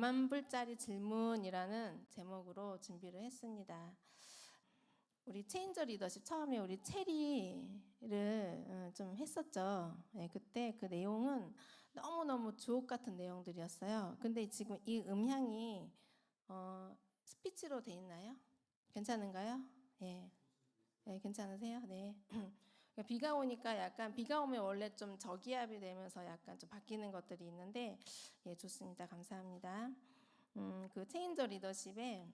100만 불짜리 질문이라는 제목으로 준비를 했습니다. 우리 체인저 리더십 처음에 우리 체리를 좀 했었죠. 네, 그때 그 내용은 너무너무 주옥 같은 내용들이었어요. 근데 지금 이 음향이 스피치로 돼 있나요? 괜찮은가요? 예. 네, 괜찮으세요? 네. 비가 오니까 약간 비가 오면 원래 좀 저기압이 되면서 약간 좀 바뀌는 것들이 있는데 예, 좋습니다. 감사합니다. 그 체인저 리더십의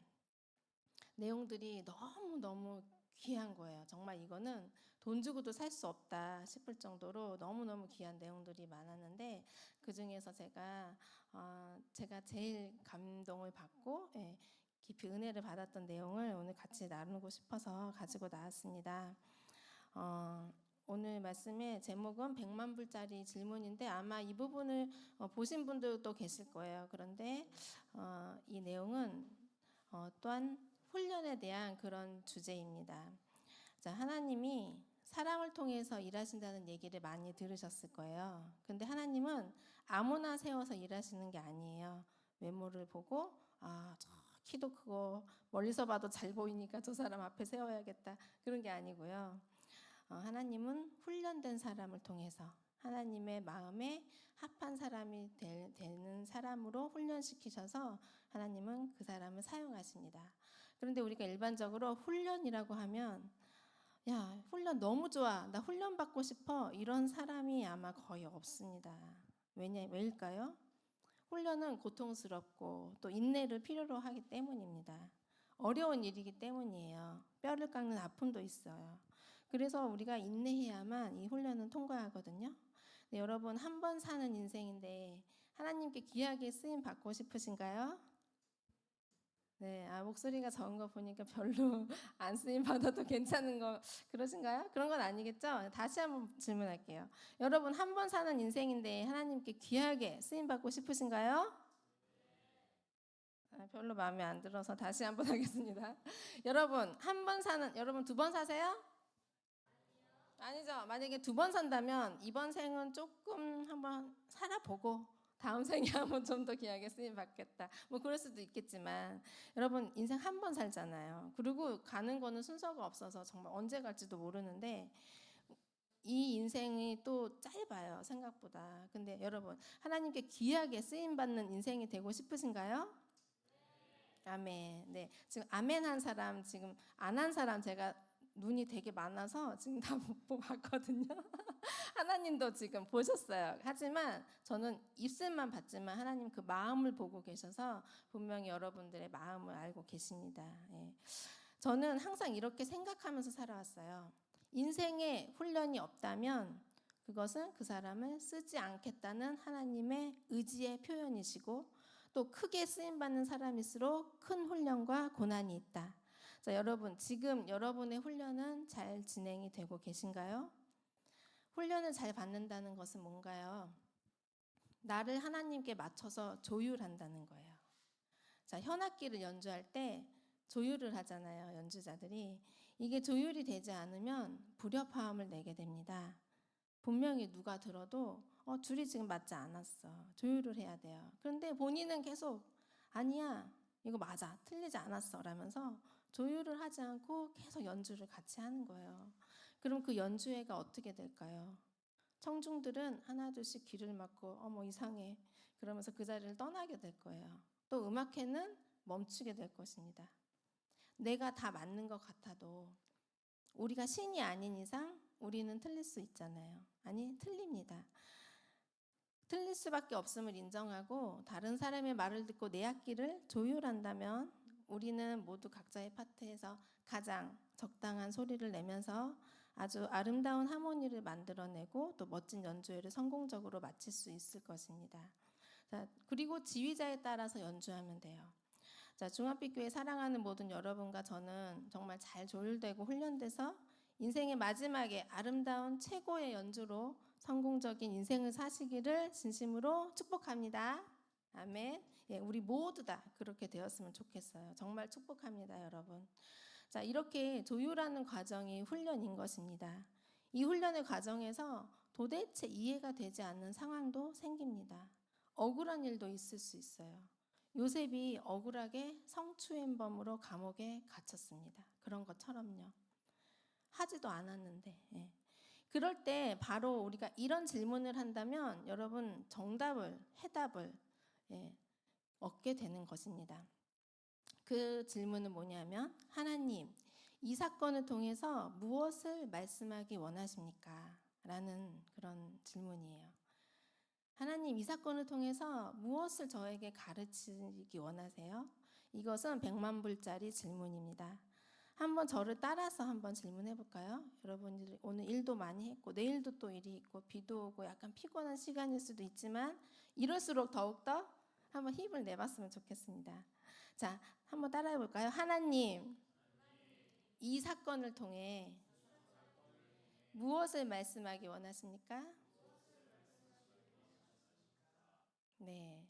내용들이 너무너무 귀한 거예요. 정말 이거는 돈 주고도 살 수 없다 싶을 정도로 너무너무 귀한 내용들이 많았는데 그 중에서 제가 제일 감동을 받고 깊이 은혜를 받았던 내용을 오늘 같이 나누고 싶어서 가지고 나왔습니다. 오늘 말씀의 제목은 100만 불짜리 질문인데 아마 이 부분을 보신 분들도 계실 거예요. 그런데 이 내용은 또한 훈련에 대한 그런 주제입니다. 자, 하나님이 사람을 통해서 일하신다는 얘기를 많이 들으셨을 거예요. 근데 하나님은 아무나 세워서 일하시는 게 아니에요. 외모를 보고 저 키도 크고 멀리서 봐도 잘 보이니까 저 사람 앞에 세워야겠다. 그런 게 아니고요. 하나님은 훈련된 사람을 통해서 하나님의 마음에 합한 사람이 되는 사람으로 훈련시키셔서 하나님은 그 사람을 사용하십니다. 그런데 우리가 일반적으로 훈련이라고 하면 야, 훈련 너무 좋아. 나 훈련 받고 싶어. 이런 사람이 아마 거의 없습니다. 왜일까요? 훈련은 고통스럽고 또 인내를 필요로 하기 때문입니다. 어려운 일이기 때문이에요. 뼈를 깎는 아픔도 있어요. 그래서 우리가 인내해야만 이 훈련은 통과하거든요. 네, 여러분 한 번 사는 인생인데 하나님께 귀하게 쓰임 받고 싶으신가요? 네, 목소리가 적은 거 보니까 별로 안 쓰임 받아도 괜찮은 거 그러신가요? 그런 건 아니겠죠? 다시 한번 질문할게요. 여러분 한 번 사는 인생인데 하나님께 귀하게 쓰임 받고 싶으신가요? 별로 마음에 안 들어서 다시 한번 하겠습니다. 여러분 두 번 사세요? 아니죠. 만약에 두 번 산다면 이번 생은 조금 한번 살아보고 다음 생에 한번 좀 더 귀하게 쓰임 받겠다. 뭐 그럴 수도 있겠지만 여러분 인생 한 번 살잖아요. 그리고 가는 거는 순서가 없어서 정말 언제 갈지도 모르는데 이 인생이 또 짧아요. 생각보다. 근데 여러분 하나님께 귀하게 쓰임 받는 인생이 되고 싶으신가요? 아멘. 네. 지금 아멘 한 사람, 지금 안 한 사람 제가 눈이 되게 많아서 지금 다 못 봤거든요. 하나님도 지금 보셨어요. 하지만 저는 입술만 봤지만 하나님 그 마음을 보고 계셔서 분명히 여러분들의 마음을 알고 계십니다. 예. 저는 항상 이렇게 생각하면서 살아왔어요. 인생에 훈련이 없다면 그것은 그 사람을 쓰지 않겠다는 하나님의 의지의 표현이시고 또 크게 쓰임받는 사람일수록 큰 훈련과 고난이 있다. 자, 여러분 지금 여러분의 훈련은 잘 진행이 되고 계신가요? 훈련을 잘 받는다는 것은 뭔가요? 나를 하나님께 맞춰서 조율한다는 거예요. 자, 현악기를 연주할 때 조율을 하잖아요. 연주자들이. 이게 조율이 되지 않으면 불협화음을 내게 됩니다. 분명히 누가 들어도 줄이 지금 맞지 않았어. 조율을 해야 돼요. 그런데 본인은 계속 아니야. 이거 맞아. 틀리지 않았어. 라면서 조율을 하지 않고 계속 연주를 같이 하는 거예요. 그럼 그 연주회가 어떻게 될까요? 청중들은 하나둘씩 귀를 막고 어머 이상해. 그러면서 그 자리를 떠나게 될 거예요. 또 음악회는 멈추게 될 것입니다. 내가 다 맞는 것 같아도 우리가 신이 아닌 이상 우리는 틀릴 수 있잖아요. 아니, 틀립니다. 틀릴 수밖에 없음을 인정하고 다른 사람의 말을 듣고 내 악기를 조율한다면 우리는 모두 각자의 파트에서 가장 적당한 소리를 내면서 아주 아름다운 하모니를 만들어내고 또 멋진 연주회를 성공적으로 마칠 수 있을 것입니다. 자, 그리고 지휘자에 따라서 연주하면 돼요. 자, 중앙빛교회 사랑하는 모든 여러분과 저는 정말 잘 조율되고 훈련돼서 인생의 마지막에 아름다운 최고의 연주로 성공적인 인생을 사시기를 진심으로 축복합니다. 아멘. 예, 우리 모두 다 그렇게 되었으면 좋겠어요. 정말 축복합니다, 여러분. 자, 이렇게 조율하는 과정이 훈련인 것입니다. 이 훈련의 과정에서 도대체 이해가 되지 않는 상황도 생깁니다. 억울한 일도 있을 수 있어요. 요셉이 억울하게 성추행범으로 감옥에 갇혔습니다. 그런 것처럼요. 하지도 않았는데. 예. 그럴 때 바로 우리가 이런 질문을 한다면 여러분 정답을, 해답을 얻게 되는 것입니다. 그 질문은 뭐냐면, 하나님, 이 사건을 통해서 무엇을 말씀하기 원하십니까? 라는 그런 질문이에요. 하나님, 이 사건을 통해서 무엇을 저에게 가르치기 원하세요? 이것은 100만 불짜리 질문입니다. 한번 저를 따라서 한번 질문해 볼까요? 여러분들이 오늘 일도 많이 했고 내일도 또 일이 있고 비도 오고 약간 피곤한 시간일 수도 있지만 이럴수록 더욱더 한번 힘을 내봤으면 좋겠습니다. 자, 한번 따라해 볼까요? 하나님, 이 사건을 통해 무엇을 말씀하기 원하십니까? 네.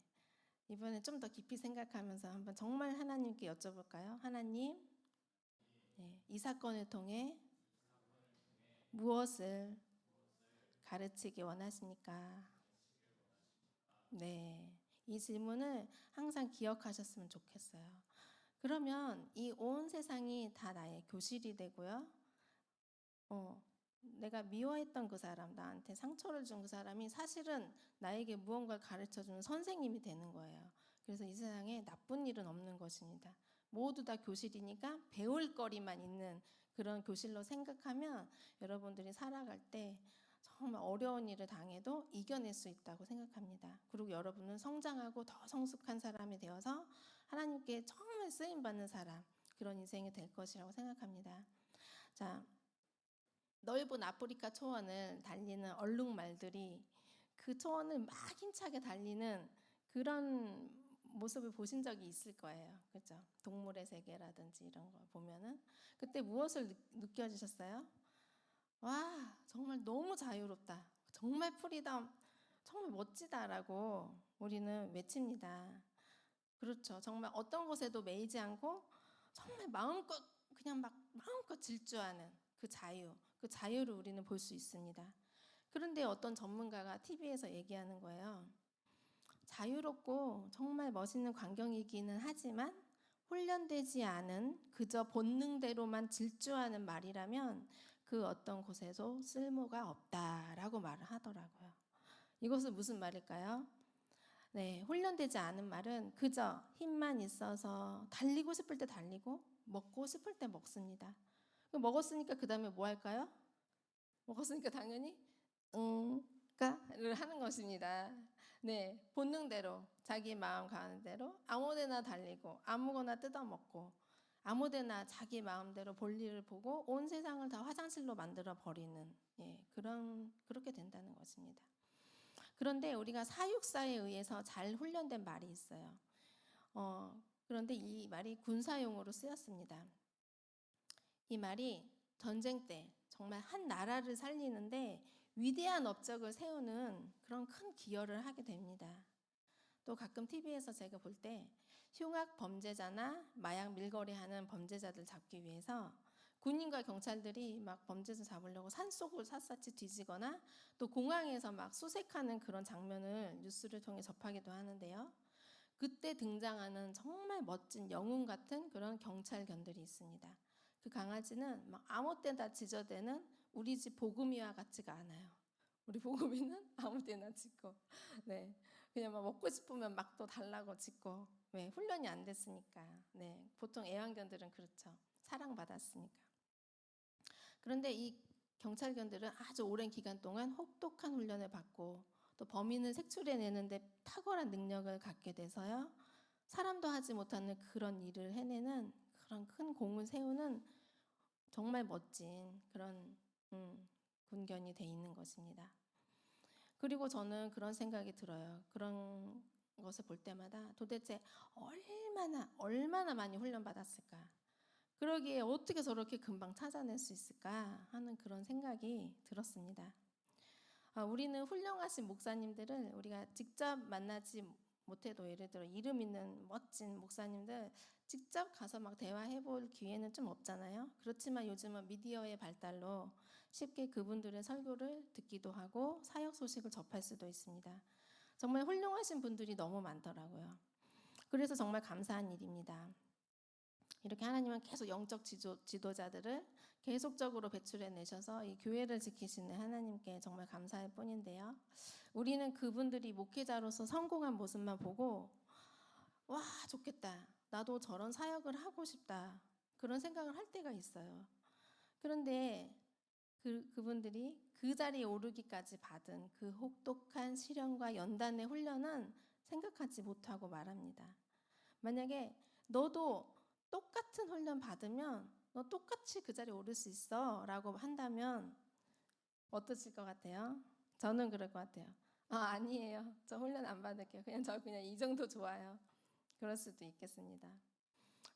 이번에 좀 더 깊이 생각하면서 한번 정말 하나님께 여쭤볼까요? 하나님, 이 사건을 통해 무엇을 가르치기 원하십니까? 네. 이 질문을 항상 기억하셨으면 좋겠어요. 그러면 이 온 세상이 다 나의 교실이 되고요. 내가 미워했던 그 사람, 나한테 상처를 준 그 사람이 사실은 나에게 무언가를 가르쳐주는 선생님이 되는 거예요. 그래서 이 세상에 나쁜 일은 없는 것입니다. 모두 다 교실이니까 배울 거리만 있는 그런 교실로 생각하면 여러분들이 살아갈 때 정말 어려운 일을 당해도 이겨낼 수 있다고 생각합니다. 그리고 여러분은 성장하고 더 성숙한 사람이 되어서 하나님께 정말 쓰임받는 사람, 그런 인생이 될 것이라고 생각합니다. 자, 넓은 아프리카 초원을 달리는 얼룩말들이 그 초원을 막 힘차게 달리는 그런 모습을 보신 적이 있을 거예요. 그렇죠? 동물의 세계라든지 이런 거 보면은 그때 무엇을 느껴지셨어요? 와, 정말 너무 자유롭다. 정말 프리덤, 정말 멋지다라고 우리는 외칩니다. 그렇죠. 정말 어떤 것에도 매이지 않고 정말 마음껏 그냥 막 마음껏 질주하는 그 자유, 그 자유를 우리는 볼 수 있습니다. 그런데 어떤 전문가가 TV에서 얘기하는 거예요. 자유롭고 정말 멋있는 광경이기는 하지만 훈련되지 않은 그저 본능대로만 질주하는 말이라면 그 어떤 곳에도 쓸모가 없다라고 말을 하더라고요. 이것은 무슨 말일까요? 네, 훈련되지 않은 말은 그저 힘만 있어서 달리고 싶을 때 달리고 먹고 싶을 때 먹습니다. 먹었으니까 그 다음에 뭐 할까요? 먹었으니까 당연히 응가를 하는 것입니다. 네, 본능대로 자기 마음 가는 대로 아무데나 달리고 아무거나 뜯어먹고 아무데나 자기 마음대로 볼일을 보고 온 세상을 다 화장실로 만들어 버리는 그렇게 된다는 것입니다. 그런데 우리가 사육사에 의해서 잘 훈련된 말이 있어요. 그런데 이 말이 군사용으로 쓰였습니다. 이 말이 전쟁 때 정말 한 나라를 살리는데 위대한 업적을 세우는 그런 큰 기여를 하게 됩니다. 또 가끔 TV에서 제가 볼 때 흉악 범죄자나 마약 밀거래하는 범죄자들 잡기 위해서 군인과 경찰들이 막 범죄자 잡으려고 산속을 샅샅이 뒤지거나 또 공항에서 막 수색하는 그런 장면을 뉴스를 통해 접하기도 하는데요. 그때 등장하는 정말 멋진 영웅 같은 그런 경찰견들이 있습니다. 그 강아지는 막 아무 때나 짖어대는 우리 집 보금이와 같지가 않아요. 우리 보금이는 아무 때나 짖고, 네, 그냥 막 먹고 싶으면 막 또 달라고 짖고, 왜 훈련이 안 됐으니까. 네, 보통 애완견들은 그렇죠. 사랑받았으니까. 그런데 이 경찰견들은 아주 오랜 기간 동안 혹독한 훈련을 받고 또 범인을 색출해내는데 탁월한 능력을 갖게 돼서요. 사람도 하지 못하는 그런 일을 해내는 그런 큰 공을 세우는 정말 멋진 그런 군견이 돼 있는 것입니다. 그리고 저는 그런 생각이 들어요. 그런 것을 볼 때마다 도대체 얼마나 많이 훈련받았을까? 그러기에 어떻게 저렇게 금방 찾아낼 수 있을까 하는 그런 생각이 들었습니다. 우리는 훌륭하신 목사님들을 우리가 직접 만나지 못해도 예를 들어 이름 있는 멋진 목사님들 직접 가서 막 대화해 볼 기회는 좀 없잖아요. 그렇지만 요즘은 미디어의 발달로 쉽게 그분들의 설교를 듣기도 하고 사역 소식을 접할 수도 있습니다. 정말 훌륭하신 분들이 너무 많더라고요. 그래서 정말 감사한 일입니다. 이렇게 하나님은 계속 영적 지도자들을 계속적으로 배출해 내셔서 이 교회를 지키시는 하나님께 정말 감사할 뿐인데요. 우리는 그분들이 목회자로서 성공한 모습만 보고 와, 좋겠다. 나도 저런 사역을 하고 싶다. 그런 생각을 할 때가 있어요. 그런데 그분들이 그 자리에 오르기까지 받은 그 혹독한 시련과 연단의 훈련은 생각하지 못하고 말합니다. 만약에 너도 똑같은 훈련 받으면 너 똑같이 그 자리에 오를 수 있어 라고 한다면 어떠실 것 같아요? 저는 그럴 것 같아요. 아니에요. 저 훈련 안 받을게요. 저 그냥 이 정도 좋아요. 그럴 수도 있겠습니다.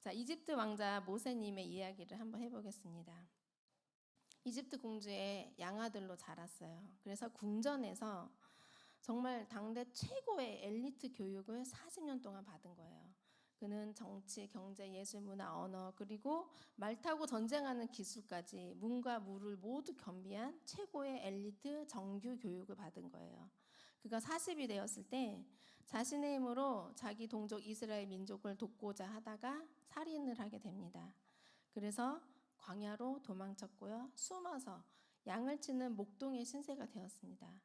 자, 이집트 왕자 모세님의 이야기를 한번 해보겠습니다. 이집트 공주의 양아들로 자랐어요. 그래서 궁전에서 정말 당대 최고의 엘리트 교육을 40년 동안 받은 거예요. 그는 정치, 경제, 예술, 문화, 언어, 그리고 말 타고 전쟁하는 기술까지 문과 무를 모두 겸비한 최고의 엘리트 정규 교육을 받은 거예요. 그가 40이 되었을 때 자신의 힘으로 자기 동족 이스라엘 민족을 돕고자 하다가 살인을 하게 됩니다. 그래서 광야로 도망쳤고요. 숨어서 양을 치는 목동의 신세가 되었습니다.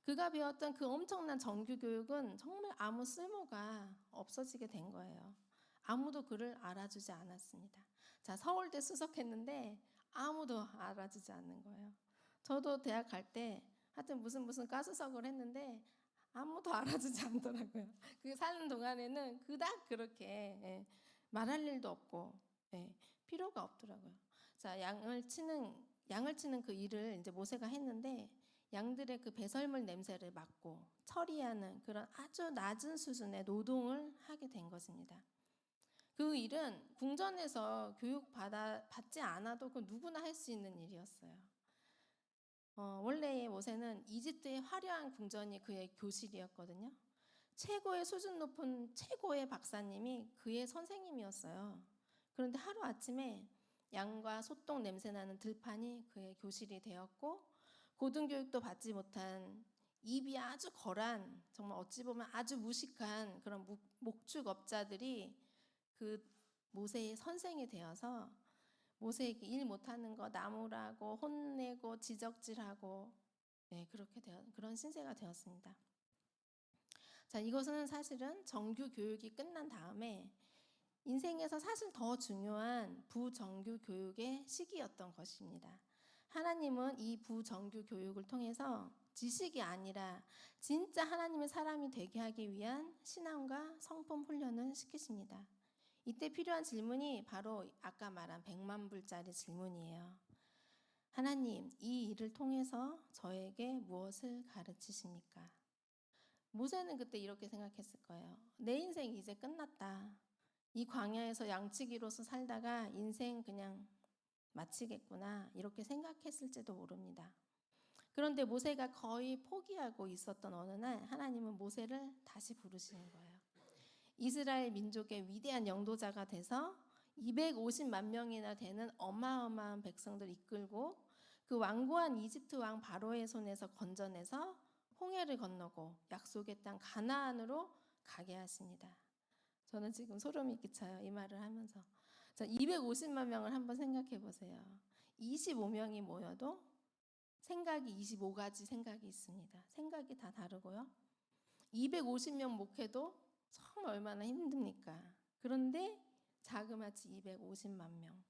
그가 배웠던 그 엄청난 정규 교육은 정말 아무 쓸모가 없어지게 된 거예요. 아무도 그를 알아주지 않았습니다. 자, 서울대 수석했는데 아무도 알아주지 않는 거예요. 저도 대학 갈 때 하여튼 무슨 과수석을 했는데 아무도 알아주지 않더라고요. 그 사는 동안에는 그닥 그렇게 말할 일도 없고 필요가 없더라고요. 자, 양을 치는 그 일을 이제 모세가 했는데 양들의 그 배설물 냄새를 맡고 처리하는 그런 아주 낮은 수준의 노동을 하게 된 것입니다. 그 일은 궁전에서 받지 않아도 그 누구나 할 수 있는 일이었어요. 원래의 모세는 이집트의 화려한 궁전이 그의 교실이었거든요. 최고의 수준 높은 최고의 박사님이 그의 선생님이었어요. 그런데 하루아침에 양과 소똥 냄새나는 들판이 그의 교실이 되었고 고등교육도 받지 못한 입이 아주 거란 정말 어찌 보면 아주 무식한 그런 목축업자들이 그 모세의 선생이 되어서 모세에게 일 못하는 거 나무라고 혼내고 지적질하고 그렇게 그런 신세가 되었습니다. 자, 이것은 사실은 정규 교육이 끝난 다음에 인생에서 사실 더 중요한 부정규 교육의 시기였던 것입니다. 하나님은 이 부정규 교육을 통해서 지식이 아니라 진짜 하나님의 사람이 되게 하기 위한 신앙과 성품 훈련을 시키십니다. 이때 필요한 질문이 바로 아까 말한 100만 불짜리 질문이에요. 하나님, 이 일을 통해서 저에게 무엇을 가르치십니까? 모세는 그때 이렇게 생각했을 거예요. 내 인생 이제 끝났다. 이 광야에서 양치기로서 살다가 인생 그냥 마치겠구나 이렇게 생각했을지도 모릅니다. 그런데 모세가 거의 포기하고 있었던 어느 날 하나님은 모세를 다시 부르시는 거예요. 이스라엘 민족의 위대한 영도자가 돼서 250만 명이나 되는 어마어마한 백성들 이끌고 그 완고한 이집트 왕 바로의 손에서 건져내서 홍해를 건너고 약속의 땅 가나안으로 가게 하십니다. 저는 지금 소름이 끼쳐요. 이 말을 하면서. 자, 250만 명을 한번 생각해 보세요. 25명이 모여도 생각이 25가지 생각이 있습니다. 생각이 다 다르고요. 250명 목회도 정말 얼마나 힘듭니까? 그런데 자그마치 250만 명.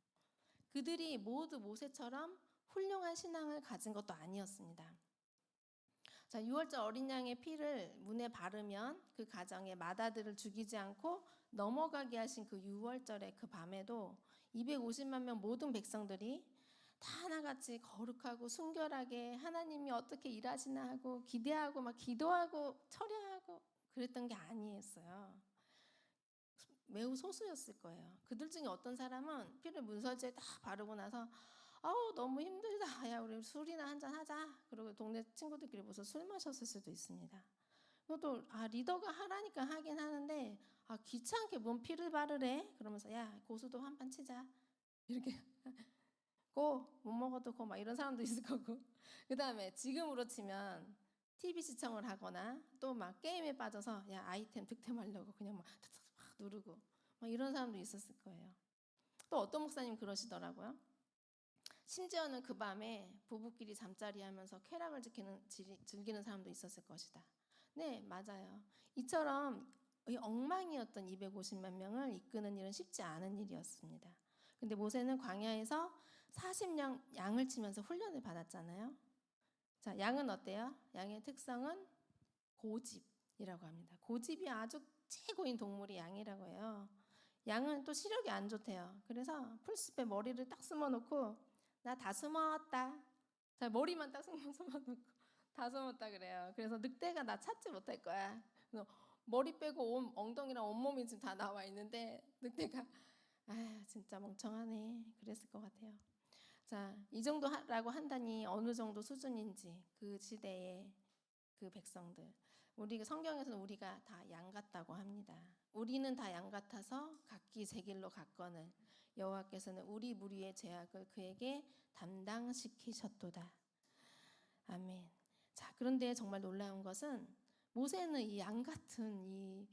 그들이 모두 모세처럼 훌륭한 신앙을 가진 것도 아니었습니다. 자, 6월절 어린 양의 피를 문에 바르면 그 가정의 맏아들을 죽이지 않고 넘어가게 하신 그 6월절의 그 밤에도 250만 명 모든 백성들이 다 하나같이 거룩하고 순결하게 하나님이 어떻게 일하시나 하고 기대하고 막 기도하고 철야하고 그랬던 게 아니었어요. 매우 소수였을 거예요. 그들 중에 어떤 사람은 피를 문설주에 딱 바르고 나서 아우 너무 힘들다. 야 우리 술이나 한잔 하자. 그리고 동네 친구들끼리 모여서 술 마셨을 수도 있습니다. 그것도 리더가 하라니까 하긴 하는데 귀찮게 뭔 피를 바르래. 그러면서 야 고수도 한판 치자. 이렇게 못 먹어도 막 이런 사람도 있을 거고. 그 다음에 지금으로 치면 TV 시청을 하거나 또 막 게임에 빠져서 야 아이템 득템하려고 그냥 막 누르고 막 이런 사람도 있었을 거예요. 또 어떤 목사님 그러시더라고요. 심지어는 그 밤에 부부끼리 잠자리 하면서 쾌락을 즐기는 사람도 있었을 것이다. 네, 맞아요. 이처럼 이 엉망이었던 250만 명을 이끄는 일은 쉽지 않은 일이었습니다. 근데 모세는 광야에서 40년 양을 치면서 훈련을 받았잖아요. 자, 양은 어때요? 양의 특성은 고집이라고 합니다. 고집이 아주 최고인 동물이 양이라고 해요. 양은 또 시력이 안 좋대요. 그래서 풀숲에 머리를 딱 숨어놓고 나 다 숨었다. 자, 머리만 딱 숨어놓고 다 숨었다 그래요. 그래서 늑대가 나 찾지 못할 거야. 그래서 머리 빼고 엉덩이랑 온몸이 지금 다 나와 있는데 늑대가 아 진짜 멍청하네 그랬을 것 같아요. 자, 이 정도라고 한다니 어느 정도 수준인지 그 시대의 그 백성들. 우리 성경에서는 우리가 다 양 같다고 합니다. 우리는 다 양 같아서 각기 제 길로 갔거늘 여호와께서는 우리 무리의 죄악을 그에게 담당시키셨도다. 아멘. 자, 그런데 정말 놀라운 것은 모세는 이 양 같은 이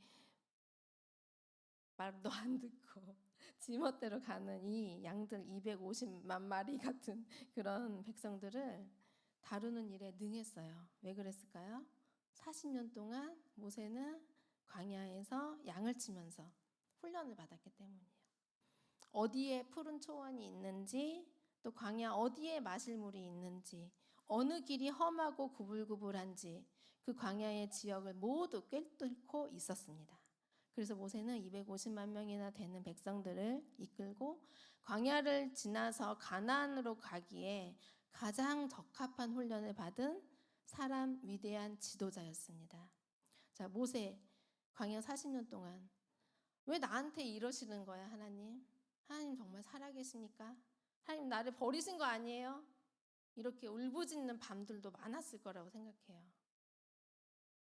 말도 안 듣고 지멋대로 가는 이 양들 250만 마리 같은 그런 백성들을 다루는 일에 능했어요. 왜 그랬을까요? 40년 동안 모세는 광야에서 양을 치면서 훈련을 받았기 때문이에요. 어디에 푸른 초원이 있는지, 또 광야 어디에 마실 물이 있는지, 어느 길이 험하고 구불구불한지 그 광야의 지역을 모두 꿰뚫고 있었습니다. 그래서 모세는 250만 명이나 되는 백성들을 이끌고 광야를 지나서 가나안으로 가기에 가장 적합한 훈련을 받은 사람 위대한 지도자였습니다. 자, 모세 광야 40년 동안 왜 나한테 이러시는 거야, 하나님? 하나님 정말 살아계십니까? 하나님 나를 버리신 거 아니에요? 이렇게 울부짖는 밤들도 많았을 거라고 생각해요.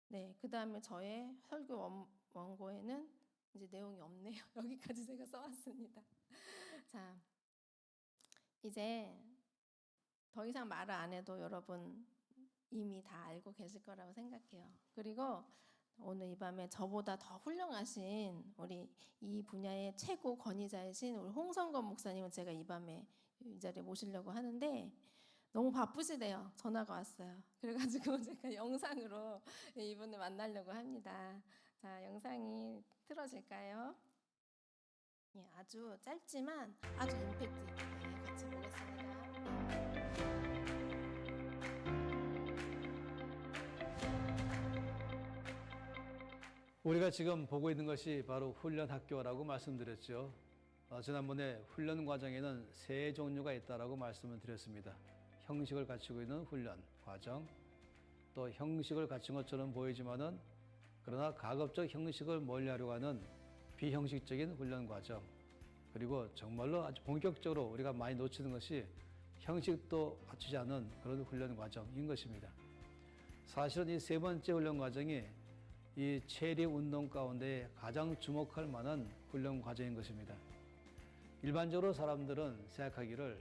네, 그 다음에 저의 설교 원고에는 이제 내용이 없네요. 여기까지 제가 써왔습니다. 자, 이제 더 이상 말을 안 해도 여러분 이미 다 알고 계실 거라고 생각해요. 그리고 오늘 이 밤에 저보다 더 훌륭하신 우리 이 분야의 최고 권위자이신 우리 홍성건 목사님은 제가 이 밤에 이 자리에 모시려고 하는데 너무 바쁘시대요. 전화가 왔어요. 그래가지고 제가 영상으로 이분을 만나려고 합니다. 자, 영상이 틀어질까요? 예, 아주 짧지만 아주 임팩트 있게 같이 보겠습니다. 우리가 지금 보고 있는 것이 바로 훈련학교라고 말씀드렸죠. 지난번에 훈련 과정에는 세 종류가 있다라고 말씀을 드렸습니다. 형식을 갖추고 있는 훈련 과정, 또 형식을 갖춘 것처럼 보이지만은 그러나 가급적 형식을 멀리하려고 하는 비형식적인 훈련 과정, 그리고 정말로 아주 본격적으로 우리가 많이 놓치는 것이 형식도 갖추지 않은 그런 훈련 과정인 것입니다. 사실은 이 세 번째 훈련 과정이 이 체력 운동 가운데 가장 주목할 만한 훈련 과정인 것입니다. 일반적으로 사람들은 생각하기를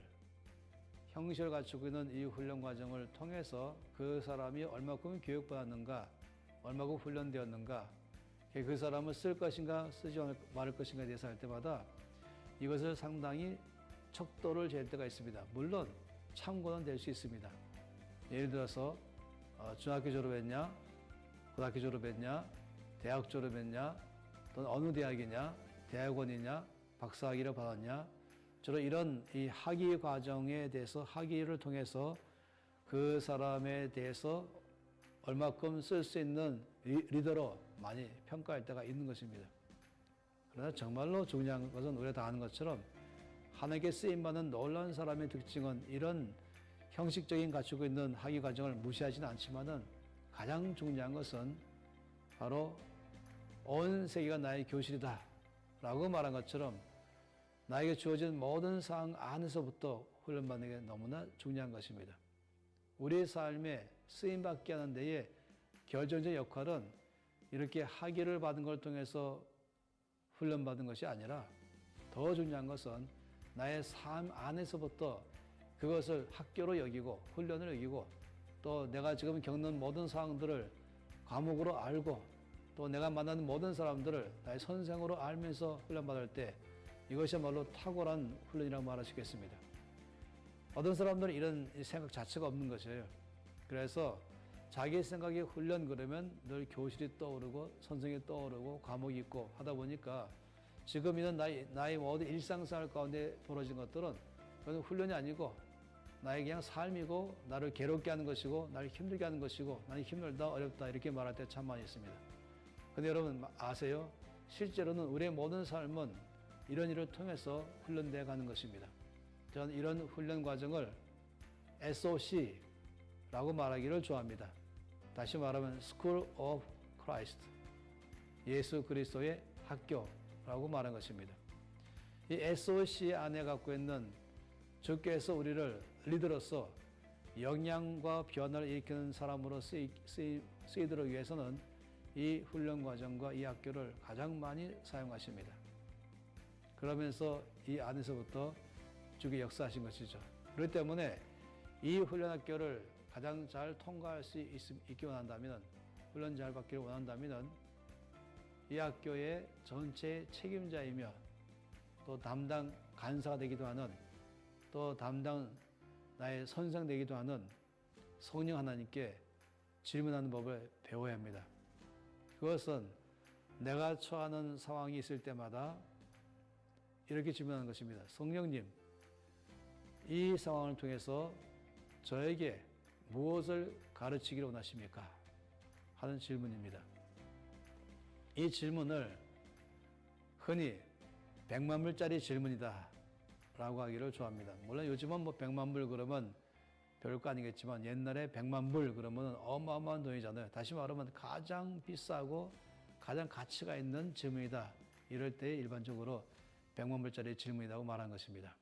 형식을 갖추고 있는 이 훈련 과정을 통해서 그 사람이 얼마큼 교육받았는가, 얼마큼 훈련되었는가, 그 사람을 쓸 것인가 쓰지 말을 것인가에 대해서 할 때마다 이것을 상당히 척도를 잴 때가 있습니다. 물론 참고는 될 수 있습니다. 예를 들어서 중학교 졸업했냐, 고등학교 졸업했냐, 대학 졸업했냐, 또는 어느 대학이냐, 대학원이냐, 박사학위를 받았냐, 주로 이런 이 학위 과정에 대해서 학위를 통해서 그 사람에 대해서 얼마큼 쓸 수 있는 리더로 많이 평가할 때가 있는 것입니다. 그러나 정말로 중요한 것은 우리가 다 아는 것처럼 하나님께 쓰임받는 놀라운 사람의 특징은 이런 형식적인 갖추고 있는 학위 과정을 무시하지는 않지만은 가장 중요한 것은 바로 온 세계가 나의 교실이다 라고 말한 것처럼 나에게 주어진 모든 상황 안에서부터 훈련받는 게 너무나 중요한 것입니다. 우리의 삶에 쓰임받게 하는 데에 결정적 역할은 이렇게 학위를 받은 걸 통해서 훈련받은 것이 아니라 더 중요한 것은 나의 삶 안에서부터 그것을 학교로 여기고 훈련을 여기고 또 내가 지금 겪는 모든 상황들을 과목으로 알고 또 내가 만나는 모든 사람들을 나의 선생으로 알면서 훈련받을 때 이것이야말로 탁월한 훈련이라고 말할 수 있겠습니다. 어떤 사람들은 이런 생각 자체가 없는 것이에요. 그래서 자기 생각이 훈련 그러면 늘 교실이 떠오르고 선생이 떠오르고 과목이 있고 하다 보니까 지금 있는 나의 모든 일상생활 가운데 벌어진 것들은 그건 훈련이 아니고 나의 그냥 삶이고 나를 괴롭게 하는 것이고 나를 힘들게 하는 것이고 나는 힘들다 어렵다 이렇게 말할 때 참 많이 있습니다. 근데 여러분 아세요? 실제로는 우리의 모든 삶은 이런 일을 통해서 훈련되어 가는 것입니다. 저는 이런 훈련 과정을 SOC라고 말하기를 좋아합니다. 다시 말하면 School of Christ, 예수 그리스도의 학교라고 말하는 것입니다. 이 SOC 안에 갖고 있는 주께서 우리를 리더로서 영향과 변화를 일으키는 사람으로 쓰이도록 위해서는 이 훈련 과정과 이 학교를 가장 많이 사용하십니다. 그러면서 이 안에서부터 주께 역사하신 것이죠. 그렇기 때문에 이 훈련 학교를 가장 잘 통과할 수 있기 원한다면, 훈련 잘 받기를 원한다면 이 학교의 전체 책임자이며 또 담당 간사가 되기도 하는 또 담당 나의 선생 되기도 하는 성령 하나님께 질문하는 법을 배워야 합니다. 그것은 내가 처하는 상황이 있을 때마다 이렇게 질문하는 것입니다. 성령님, 이 상황을 통해서 저에게 무엇을 가르치기를 원하십니까? 하는 질문입니다. 이 질문을 흔히 100만 불짜리 질문이다 라고 하기를 좋아합니다. 물론 요즘은 뭐 100만 불 그러면 별거 아니겠지만 옛날에 100만 불 그러면 어마어마한 돈이잖아요. 다시 말하면 가장 비싸고 가장 가치가 있는 질문이다. 이럴 때 일반적으로 100만 불짜리 질문이라고 말한 것입니다.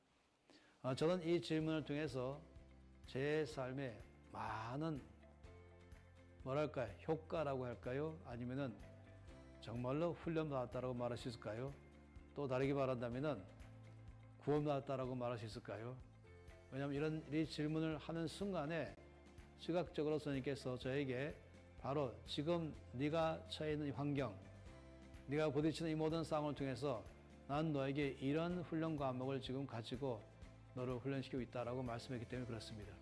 저는 이 질문을 통해서 제 삶에 많은 뭐랄까요? 효과라고 할까요? 아니면은 정말로 훈련받았다라고 말할 수 있을까요? 또 다르게 말한다면은 구원받았다라고 말할 수 있을까요? 왜냐하면 이 질문을 하는 순간에 시각적으로 선생님께서 저에게 바로 지금 네가 처해 있는 환경, 네가 부딪히는 이 모든 상황을 통해서 난 너에게 이런 훈련 과목을 지금 가지고 너를 훈련시키고 있다라고 말씀했기 때문에 그렇습니다.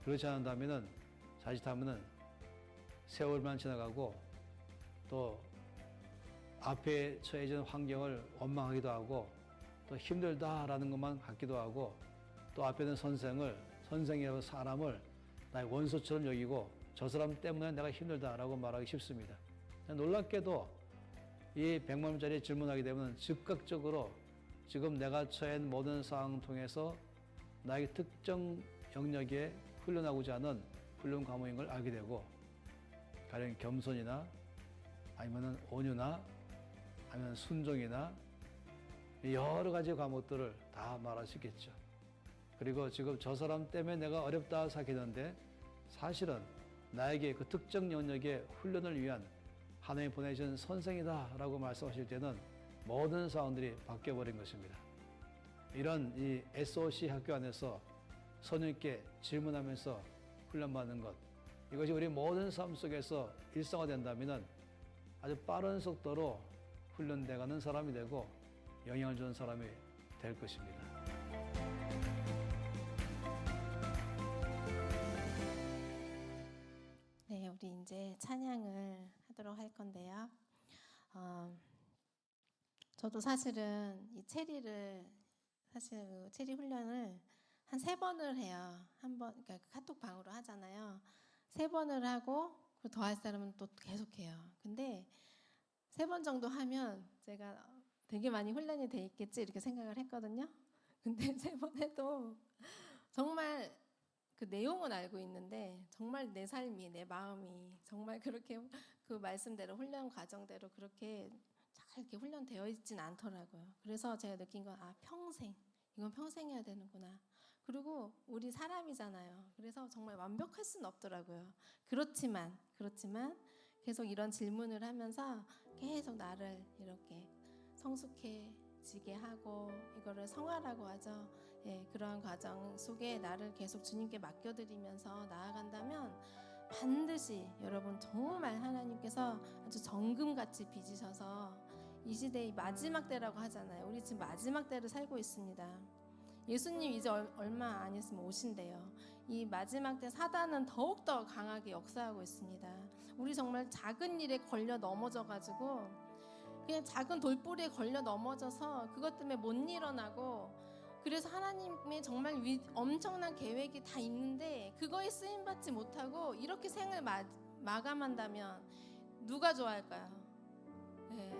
그렇지 않는다면은 자칫하면은 세월만 지나가고 또 앞에 처해진 환경을 원망하기도 하고 또 힘들다라는 것만 같기도 하고 또 앞에 있는 선생이라고 사람을 나의 원수처럼 여기고 저 사람 때문에 내가 힘들다라고 말하기 쉽습니다. 놀랍게도 이 100만 원짜리 질문하게 되면 즉각적으로 지금 내가 처한 모든 상황을 통해서 나에게 특정 영역에 훈련하고자 하는 훈련 과목인 걸 알게 되고 가령 겸손이나 아니면 온유나 아니면 순종이나 여러 가지 과목들을 다 말할 수 있겠죠. 그리고 지금 저 사람 때문에 내가 어렵다 생각했는데 사실은 나에게 그 특정 영역의 훈련을 위한 하나님 보내신 선생이다라고 말씀하실 때는 모든 상황들이 바뀌어버린 것입니다. 이런 이 SOC 학교 안에서 선생님께 질문하면서 훈련받는 것, 이것이 우리 모든 삶 속에서 일상화된다면 아주 빠른 속도로 훈련돼가는 사람이 되고 영향을 주는 사람이 될 것입니다. 네, 우리 이제 찬양을 하도록 할 건데요. 저도 사실은 이 체리 훈련을 한 3번을 해요. 한 번, 그러니까 카톡 방으로 하잖아요. 3번을 하고 더 할 사람은 또 계속해요. 근데 3번 정도 하면 제가 되게 많이 훈련이 돼 있겠지 이렇게 생각을 했거든요. 근데 3번 해도 정말 그 내용은 알고 있는데 정말 내 삶이 내 마음이 정말 그렇게 그 말씀대로 훈련 과정대로 그렇게 잘 이렇게 훈련되어 있진 않더라고요. 그래서 제가 느낀 건 이건 평생 해야 되는구나. 그리고 우리 사람이잖아요. 그래서 정말 완벽할 수는 없더라고요. 그렇지만 계속 이런 질문을 하면서 계속 나를 이렇게 성숙해지게 하고 이거를 성화라고 하죠. 예, 그런 과정 속에 나를 계속 주님께 맡겨드리면서 나아간다면 반드시 여러분 정말 하나님께서 아주 정금같이 빚으셔서 이 시대의 마지막 때라고 하잖아요. 우리 지금 마지막 때를 살고 있습니다. 예수님 이제 얼마 안 있으면 오신대요. 이 마지막 때 사단은 더욱더 강하게 역사하고 있습니다. 우리 정말 작은 일에 걸려 넘어져가지고 그냥 작은 돌부리에 걸려 넘어져서 그것 때문에 못 일어나고, 그래서 하나님의 정말 엄청난 계획이 다 있는데 그거에 쓰임받지 못하고 이렇게 생을 마감한다면 누가 좋아할까요? 네.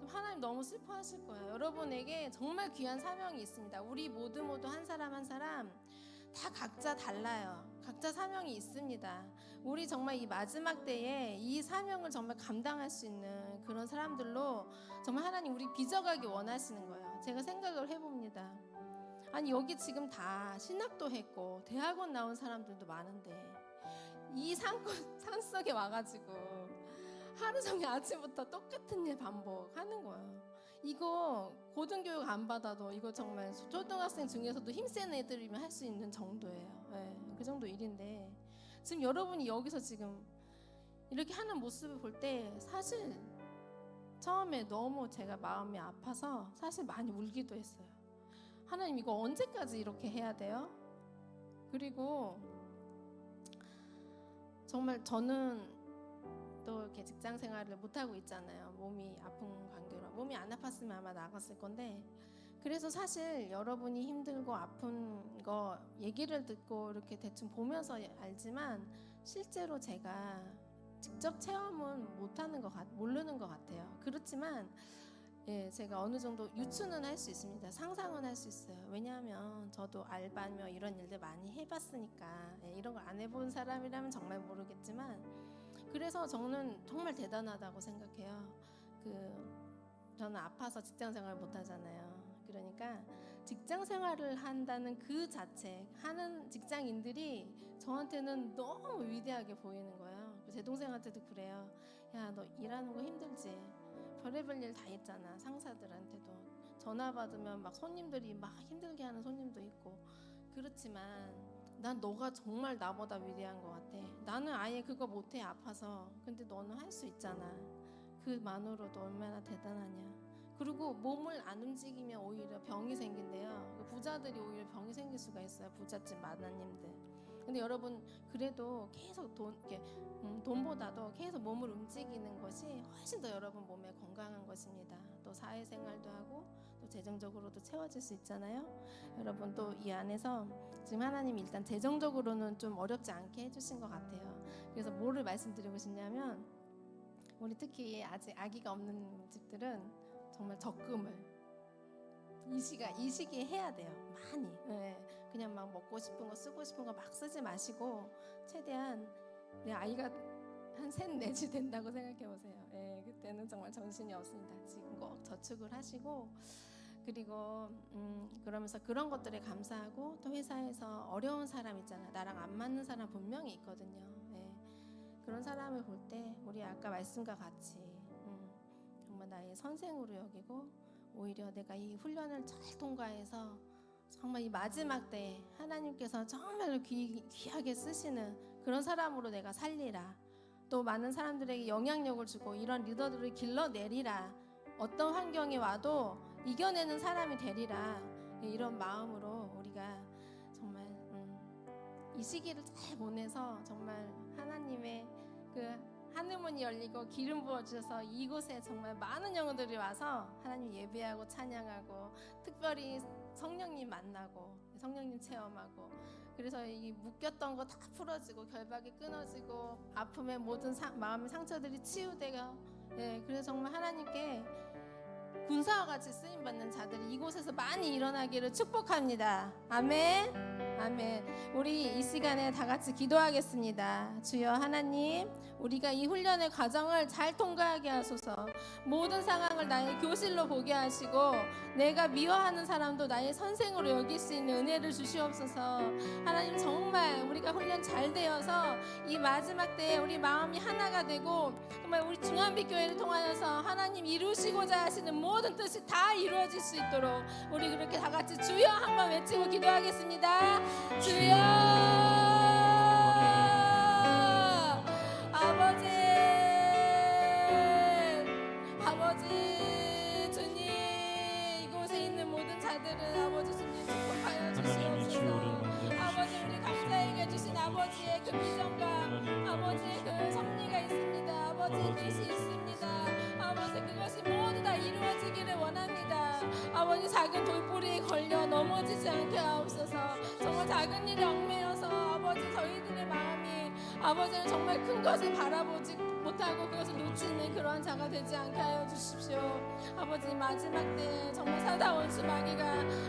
하나님 너무 슬퍼하실 거예요. 여러분에게 정말 귀한 사명이 있습니다. 우리 모두 한 사람 한 사람 다 각자 달라요. 각자 사명이 있습니다. 우리 정말 이 마지막 때에 이 사명을 정말 감당할 수 있는 그런 사람들로 정말 하나님 우리 빚어가기 원하시는 거예요. 제가 생각을 해봅니다. 아니 여기 지금 다 신학도 했고 대학원 나온 사람들도 많은데 이 산속에 와가지고 하루 종일 아침부터 똑같은 일 반복하는 거예요. 이거 고등교육 안 받아도 이거 정말 초등학생 중에서도 힘센 애들이면 할 수 있는 정도예요. 네, 그 정도 일인데 지금 여러분이 여기서 지금 이렇게 하는 모습을 볼 때 사실 처음에 너무 제가 마음이 아파서 사실 많이 울기도 했어요. 하나님 이거 언제까지 이렇게 해야 돼요? 그리고 정말 저는 또 이렇게 직장 생활을 못 하고 있잖아요. 몸이 아픈 관계로. 몸이 안 아팠으면 아마 나갔을 건데, 그래서 사실 여러분이 힘들고 아픈 거 얘기를 듣고 이렇게 대충 보면서 알지만 실제로 제가 직접 체험은 모르는 것 같아요. 그렇지만 예, 제가 어느 정도 유추는 할 수 있습니다. 상상은 할 수 있어요. 왜냐하면 저도 알바며 이런 일들 많이 해봤으니까. 예, 이런 걸 안 해본 사람이라면 정말 모르겠지만, 그래서 저는 정말 대단하다고 생각해요. 저는 아파서 직장 생활 못 하잖아요. 그러니까 직장 생활을 한다는 그 자체, 하는 직장인들이 저한테는 너무 위대하게 보이는 거예요. 제 동생한테도 그래요. 야, 너 일하는 거 힘들지? 별의별 일 다 있잖아. 상사들한테도 전화 받으면 막 손님들이 막 힘들게 하는 손님도 있고. 그렇지만 난 너가 정말 나보다 위대한 것 같아. 나는 아예 그거 못해, 아파서. 근데 너는 할 수 있잖아. 그만으로도 얼마나 대단하냐. 그리고 몸을 안 움직이면 오히려 병이 생긴대요. 부자들이 오히려 병이 생길 수가 있어요. 부잣집 마다님들. 근데 여러분 그래도 계속 돈보다도 계속 몸을 움직이는 것이 훨씬 더 여러분 몸에 건강한 것입니다. 또 사회생활도 하고 또 재정적으로도 채워질 수 있잖아요. 여러분 또 이 안에서 지금 하나님이 일단 재정적으로는 좀 어렵지 않게 해주신 것 같아요. 그래서 뭐를 말씀드리고 싶냐면, 우리 특히 아직 아기가 없는 집들은 정말 적금을 이 시기에 해야 돼요. 많이. 네. 그냥 막 먹고 싶은 거 쓰고 싶은 거 막 쓰지 마시고 최대한 내 아이가 한 셋 넷이 된다고 생각해 보세요. 네. 그때는 정말 정신이 없습니다. 지금 꼭 저축을 하시고, 그리고 그러면서 그런 것들에 감사하고, 또 회사에서 어려운 사람 있잖아. 나랑 안 맞는 사람 분명히 있거든요. 네. 그런 사람을 볼 때 우리 아까 말씀과 같이 정말 나의 선생으로 여기고, 오히려 내가 이 훈련을 잘 통과해서 정말 이 마지막 때 하나님께서 정말로 귀하게 쓰시는 그런 사람으로 내가 살리라. 또 많은 사람들에게 영향력을 주고 이런 리더들을 길러내리라. 어떤 환경이 와도 이겨내는 사람이 되리라. 이런 마음으로 우리가 정말 이 시기를 잘 보내서 정말 하나님의 하늘문이 열리고 기름 부어주셔서 이곳에 정말 많은 영혼들이 와서 하나님 예배하고 찬양하고, 특별히 성령님 만나고 성령님 체험하고, 그래서 이 묶였던 거 다 풀어지고 결박이 끊어지고 아픔의 모든 마음의 상처들이 치유되고, 예, 그래서 정말 하나님께 군사와 같이 쓰임받는 자들이 이곳에서 많이 일어나기를 축복합니다. 아멘. 아멘. 우리 이 시간에 다 같이 기도하겠습니다. 주여 하나님, 우리가 이 훈련의 과정을 잘 통과하게 하소서. 모든 상황을 나의 교실로 보게 하시고, 내가 미워하는 사람도 나의 선생으로 여길 수 있는 은혜를 주시옵소서. 하나님, 정말 우리가 훈련 잘 되어서 이 마지막 때에 우리 마음이 하나가 되고, 정말 우리 중앙빛교회를 통하여서 하나님 이루시고자 하시는 모든 뜻이 다 이루어질 수 있도록 우리 그렇게 다 같이 주여 한번 외치고 기도하겠습니다. 주여 자들을 아버지 주님 축복하여 하나님이 주요를 주시옵소서. 만들어 아버지 우리 각자에게 주신 아버지의 그 비전과 아버지의 그 섭리가 있습니다. 아버지의 뜻이 있습니다. 아버지 그것이 모두 다 이루어지기를 원합니다. 아버지 작은 돌뿌리에 걸려 넘어지지 않게 하옵소서. 정말 작은 일에 얽매여서 아버지 저희들의 마음이 아버지는 정말 큰 것을 바라보지 못하고 그것을 놓치는 그러한 자가 되지 않게 하여 주십시오. 아버지 마지막 때에 정말 사다 원수 마귀가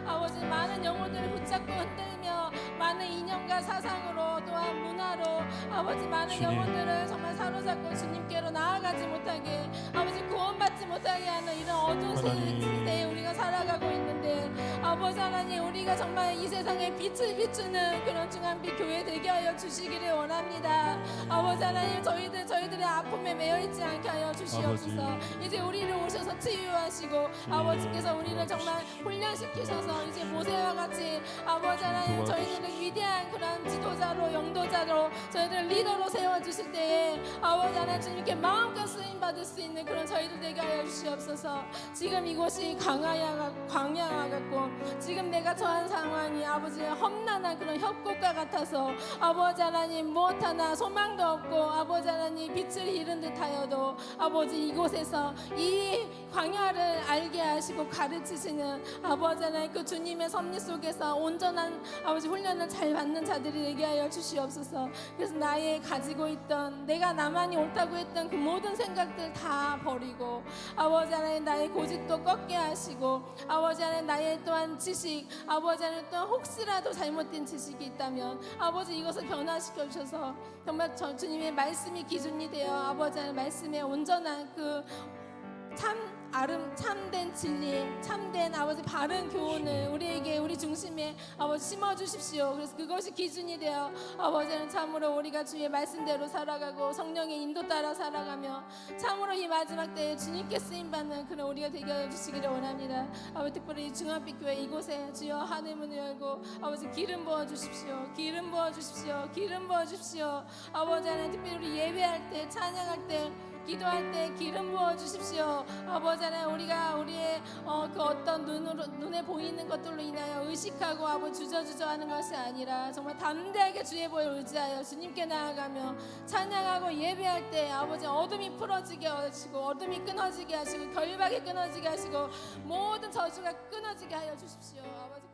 아버지 많은 영혼들을 붙잡고 흔들며 많은 이념과 사상으로 또한 문화로 아버지 많은 주님. 영혼들을 정말 사로잡고 주님께로 나아가지 못하게 아버지 구원받지 못하게 하는 이런 어두운 하나님. 시대에 우리가 살아가고 있는데 아버지 하나님 우리가 정말 이 세상에 빛을 비추는 그런 중앙빛 교회 되게 하여 주시기를 원합니다. 아버지 하나님 저희들의 아픔에 매여 있지 않게 하여 주시옵소서. 이제 우리를 오셔서 치유하시고 아버지께서 우리를 정말 훈련시키셔서 이제 모세와 같이 아버지 하나님 저희들을 위대한 그런 지도자로 영도자로 저희들을 리더로 세워주실 때에 아버지 하나님 주님께 마음껏 쓰임받을 수 있는 그런 저희들 되게 하여 주시옵소서. 지금 이곳이 광야와 같고 지금 내가 처한 상황이 아버지의 험난한 그런 협곡과 같아서 아버지 하나님 무엇 하나 소망도 없고 아버지 하나님 빛을 잃은 듯하여도 아버지 이곳에서 이 광야를 알게 하시고 가르치시는 아버지 하나님 그 주님의 섭리 속에서 온전한 아버지 훈련을 잘 받는 자들이 되게 하여 주시옵소서. 그래서 나의 가지고 있던 내가 나만이 옳다고 했던 그 모든 생각들 다 버리고 아버지 하나님 나의 고집도 꺾게 하시고 아버지 하나님 나의 또한 지식 아버지 하나님 또한 혹시라도 잘못된 지식이 있다면 아버지 이것을 변화시켜 주셔서 정말 주님의 말씀이 기준이 되어 아버지 하나님 말씀의 온전한 그 참된 진리, 참된 아버지 바른 교훈을 우리에게 우리 중심에 아버지 심어 주십시오. 그래서 그것이 기준이 되어 아버지는 참으로 우리가 주의 말씀대로 살아가고 성령의 인도 따라 살아가며 참으로 이 마지막 때에 주님께 쓰임 받는 그런 우리가 되게 하여 주시기를 원합니다. 아버지 특별히 이 중앙빛 교회 이곳에 주여 하늘 문을 열고 아버지 기름 부어 주십시오. 기름 부어 주십시오. 기름 부어 주십시오. 아버지 하나님 특별히 우리 예배할 때 찬양할 때 기도할 때 기름 부어 주십시오. 아버지 하나님 우리가 우리의 그 어떤 눈에 보이는 것들로 인하여 의식하고 아버지 주저하는 것이 아니라 정말 담대하게 주의 보혈 의지하여 주님께 나아가며 찬양하고 예배할 때 아버지 어둠이 풀어지게 하시고 어둠이 끊어지게 하시고 결박이 끊어지게 하시고 모든 저주가 끊어지게 하여 주십시오. 아버지